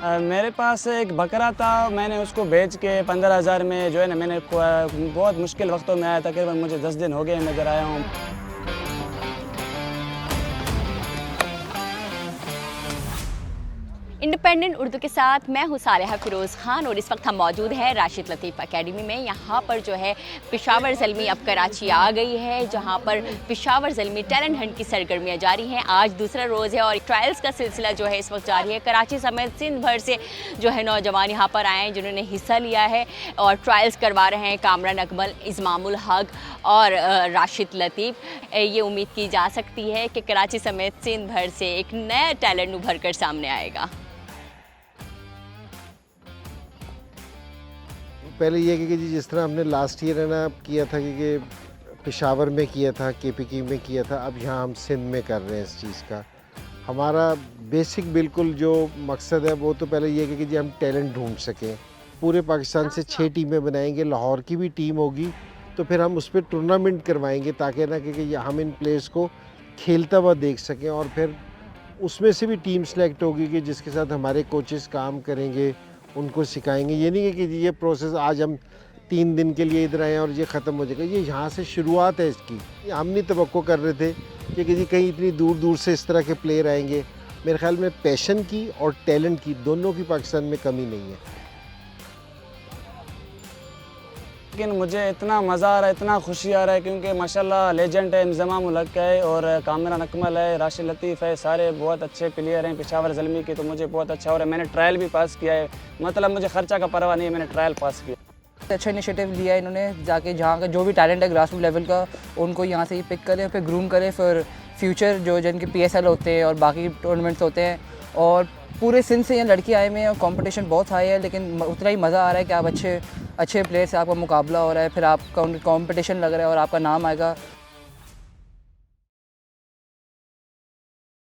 मेरे पास एक बकरा था, मैंने उसको बेच के 15,000 में जो है ना मैंने बहुत मुश्किल वक्तों में आया, तकरीबन मुझे 10 दिन हो गए मैं इधर आया हूँ। इंडिपेंडेंट उर्दू के साथ मैं हूँ सालेहा फिरोज़ खान और इस वक्त हम मौजूद हैं राशिद लतीफ़ एकेडमी में। यहाँ पर जो है पेशावर ज़ल्मी अब कराची आ गई है, जहाँ पर पेशावर ज़ल्मी टैलेंट हंट की सरगर्मियाँ जारी हैं। आज दूसरा रोज़ है और ट्रायल्स का सिलसिला जो है इस वक्त जारी है। कराची समेत सिंध भर से जो है नौजवान यहाँ पर आए हैं जिन्होंने हिस्सा लिया है और ट्रायल्स करवा रहे हैं। कामरान अकमल, इज़मामुल हक और राशिद लतीफ़। ये उम्मीद की जा सकती है कि कराची समेत सिंध भर से एक नया टैलेंट उभर कर सामने आएगा। पहले ये कि जी जिस तरह हमने लास्ट ईयर है ना किया था कि पेशावर में किया था, केपीके में किया था, अब यहाँ हम सिंध में कर रहे हैं इस चीज़ का। हमारा बेसिक बिल्कुल जो मकसद है वो तो पहले ये कि जी हम टैलेंट ढूंढ सकें। पूरे पाकिस्तान से 6 टीमें बनाएंगे, लाहौर की भी टीम होगी, तो फिर हम उस पर टूर्नामेंट करवाएंगे ताकि ना कि हम इन प्लेयर्स को खेलता हुआ देख सकें और फिर उसमें से भी टीम सेलेक्ट होगी कि जिसके साथ हमारे कोचेस काम करेंगे, उनको सिखाएंगे। ये नहीं है कि ये प्रोसेस आज हम 3 दिन के लिए इधर आए और ये ख़त्म हो जाएगा। ये यहाँ से शुरुआत है इसकी। हम नहीं तवक्को कर रहे थे कि जी कहीं इतनी दूर दूर से इस तरह के प्लेयर आएंगे। मेरे ख्याल में पैशन की और टैलेंट की दोनों की पाकिस्तान में कमी नहीं है। लेकिन मुझे इतना मज़ा आ रहा है, इतना खुशी आ रहा है क्योंकि माशाल्लाह लेजेंड है, इज़मामुल हक है और कामरान अकमल है, राशिद लतीफ़ है, सारे बहुत अच्छे प्लेयर हैं पेशावर ज़ल्मी के। तो मुझे बहुत अच्छा हो रहा है। मैंने ट्रायल भी पास किया है, मतलब मुझे ख़र्चा का परवाह नहीं है, मैंने ट्रायल पास किया। अच्छा इनिशिएटिव लिया है इन्होंने, जाके जहाँ का जो भी टैलेंट है ग्रास रूट लेवल का उनको यहाँ से ही पिक करें, फिर ग्रूम करें, फिर फ्यूचर जो जिनके PSL होते हैं और बाकी टूर्नामेंट्स होते हैं। और पूरे सिंध से यहाँ लड़के आए हुए हैं और कंपटीशन बहुत हाई है, लेकिन उतना ही मज़ा आ रहा है कि आप अच्छे प्लेयर से आपका मुकाबला हो रहा है, फिर आपका कंपटीशन लग रहा है और आपका नाम आएगा।